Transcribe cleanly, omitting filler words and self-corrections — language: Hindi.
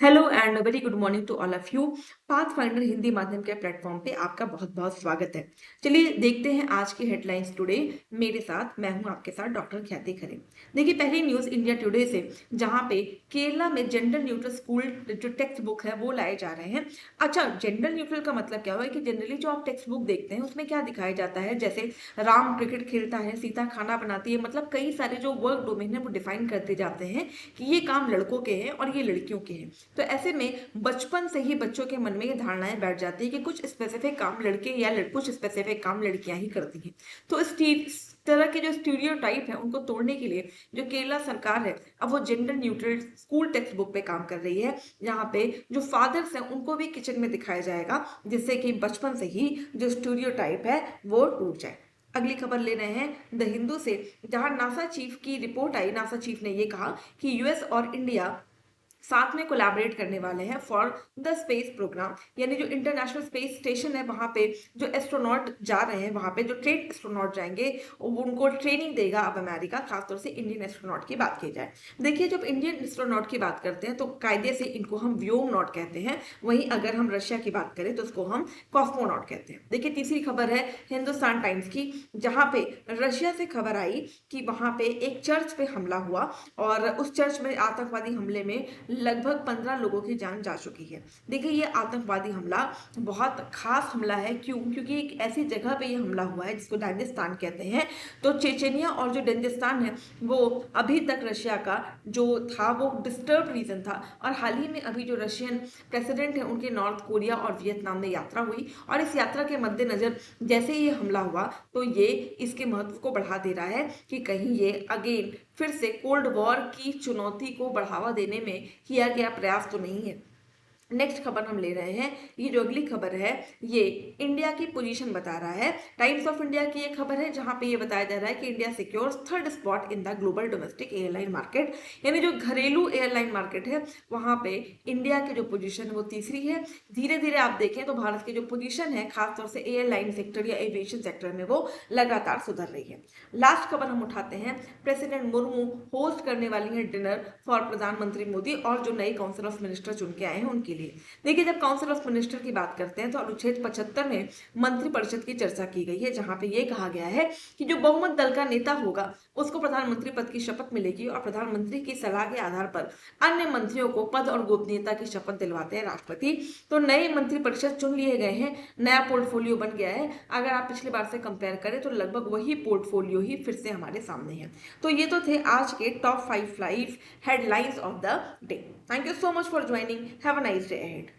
Hello and very good morning to all of you. Path finder Hindi माध्यम के प्लेटफॉर्म पे आपका बहुत बहुत स्वागत है। चलिए देखते हैं आज की हेडलाइंस टुडे। मेरे साथ मैं हूं आपके साथ डॉक्टर ख्याति खरे। देखिए पहली न्यूज़ इंडिया टुडे से, जहां पे केरला में जेंडर न्यूट्रल स्कूल जो टेक्स्ट बुक है वो लाए जा रहे हैं। अच्छा, जेंडर न्यूट्रल का मतलब क्या हुआ कि जनरली जो आप टेक्स्ट बुक देखते हैं उसमें क्या दिखाया जाता है, जैसे राम क्रिकेट खेलता है, सीता खाना बनाती है, मतलब कई सारे जो वर्क डोमेन है वो डिफाइन करते जाते हैं कि ये काम लड़कों के हैं और ये लड़कियों के हैं। तो ऐसे में बचपन से ही बच्चों के मन में ये धारणाएं बैठ जाती है कि कुछ स्पेसिफिक काम लड़के या कुछ स्पेसिफिक काम लड़कियां ही करती हैं। तो इस तरह के जो स्टीरियोटाइप है उनको तोड़ने के लिए जो केरला सरकार है, अब वो gender neutral school text book पे काम कर रही है, जहाँ पे जो फादर्स हैं उनको भी किचन में दिखाया जाएगा, जिससे कि बचपन से ही जो स्टीरियोटाइप है वो टूट जाए। अगली खबर ले रहे हैं द हिंदू से, जहां नासा चीफ की रिपोर्ट आई। नासा चीफ ने ये कहा कि यूएस और इंडिया साथ में कोलैबोरेट करने वाले हैं फॉर द स्पेस प्रोग्राम, यानी जो इंटरनेशनल स्पेस स्टेशन है वहां पे जो एस्ट्रोनॉट जा रहे हैं, वहां पे जो ट्रेन एस्ट्रोनॉट जाएंगे उनको ट्रेनिंग देगा अब अमेरिका, खासतौर से इंडियन एस्ट्रोनॉट की बात की जाए। देखिए जब इंडियन एस्ट्रोनॉट की बात करते हैं तो कायदे से इनको हम व्योमनॉट कहते हैं, वहीं अगर हम रशिया की बात करें तो उसको हम कॉस्मोनॉट कहते हैं। देखिए तीसरी खबर है हिंदुस्तान टाइम्स की, जहां पे रशिया से खबर आई कि वहां पे एक चर्च पे हमला हुआ और उस चर्च में आतंकवादी हमले में लगभग 15 लोगों की जान जा चुकी है। देखिए ये आतंकवादी हमला बहुत खास हमला है, क्यों? क्योंकि एक ऐसी जगह पे ये हमला हुआ है जिसको डेंजिस्तान कहते हैं। तो चेचेनिया और जो डेंजिस्तान है वो अभी तक रशिया का जो था वो डिस्टर्ब रीजन था, और हाल ही में अभी जो रशियन प्रेसिडेंट है उनके नॉर्थ कोरिया और वियतनाम में यात्रा हुई, और इस यात्रा के मद्देनजर जैसे ही ये हमला हुआ तो ये इसके महत्व को बढ़ा दे रहा है कि कहीं ये अगेन फिर से कोल्ड वॉर की चुनौती को बढ़ावा देने में किया गया प्रयास तो नहीं है। नेक्स्ट खबर हम ले रहे हैं, ये जो अगली खबर है ये इंडिया की पोजीशन बता रहा है। टाइम्स ऑफ इंडिया की ये खबर है जहां पे ये बताया जा रहा है कि India secures third spot in the global domestic airline market, यानी जो घरेलू एयरलाइन मार्केट है वहां पे इंडिया की जो पोजीशन है वो तीसरी है। धीरे धीरे आप देखें तो भारत की जो पोजीशन है खासतौर से एयरलाइन सेक्टर या एविएशन सेक्टर में वो लगातार सुधर रही है। लास्ट खबर हम उठाते हैं, प्रेसिडेंट मुर्मू होस्ट करने वाली है डिनर फॉर प्रधानमंत्री मोदी और जो नए काउंसिल ऑफ मिनिस्टर चुन के आए हैं उनके लिए। देखिए जब काउंसिल ऑफ मिनिस्टर की बात करते हैं तो अनुच्छेद 75 में मंत्रिपरिषद की चर्चा की गई है, जहां पे ये कहा गया है कि जो बहुमत दल का नेता होगा उसको प्रधानमंत्री पद की शपथ मिलेगी, और प्रधानमंत्री की सलाह के आधार पर अन्य मंत्रियों को पद और गोपनीयता की शपथ दिलवाते हैं राष्ट्रपति। तो नए मंत्रिपरिषद चुन लिए गए हैं, नया पोर्टफोलियो बन गया है। अगर आप पिछली बार से कंपेयर करें तो लगभग वही पोर्टफोलियो ही फिर से हमारे सामने है। तो ये तो थे आज के top 5 live headlines of the day. Thank you so much for joining, have a nice day ahead.